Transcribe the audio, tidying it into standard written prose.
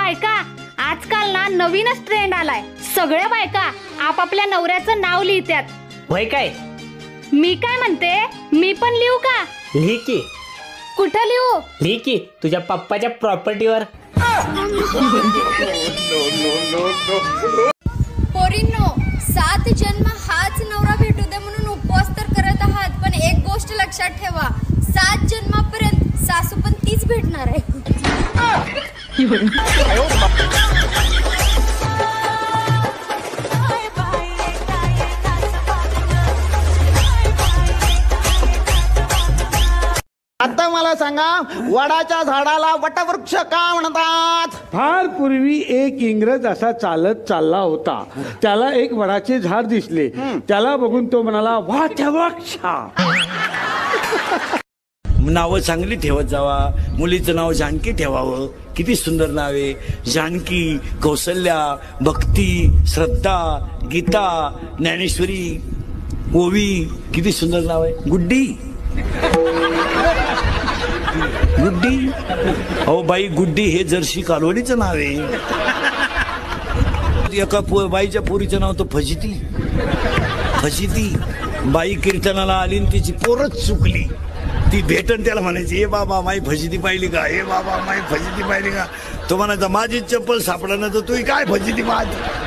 बायका आजकाल ना नवीनच ट्रेंड आलाय. सगळ्या बायका आपापल्या नवऱ्याचं नाव लिहितात. होय काय? मी काय म्हणते, मी पण लिहू का? लिही की. कुठं लिहू? लिही की तुझ्या पप्पाच्या प्रॉपर्टीवर. पोरींनो, 7 जन्म हाच नवरा भेटू दे म्हणून उपवास तर करत आहात, पण एक गोष्ट लक्षात ठेवा, 7 जन्मापर्यंत सासू पण तीच भेटणार आहे. आता मला सांगा, वडाच्या झाडाला वटवृक्ष का म्हणतात? फार पूर्वी एक इंग्रज असा चालत चालला होता. त्याला एक वडाचे झाड दिसले. त्याला बघून तो म्हणाला, वटवृक्ष. नावं चांगली ठेवत जावा. मुलीचं नाव जानकी ठेवावं. किती सुंदर नाव आहे. जानकी, कौसल्या, भक्ती, श्रद्धा, गीता, ज्ञानेश्वरी, ओवी, किती सुंदर नाव आहे. गुड्डी, गुड्डी. अहो बाई, गुड्डी हे जर्सी कालवडीचं नाव आहे. एका बाईच्या पोरीचं नाव तर फजिती. फजिती. बाई कीर्तनाला आली आणि तिची पोरच चुकली. ती भेटन त्याला म्हणायची, ए बाबा माई फजिती पाहिली का? ए बाबा माई फजिती पाहिली का? तो म्हणायचा, माझी चप्पल सापडा ना तर तू काय फजिती माझी.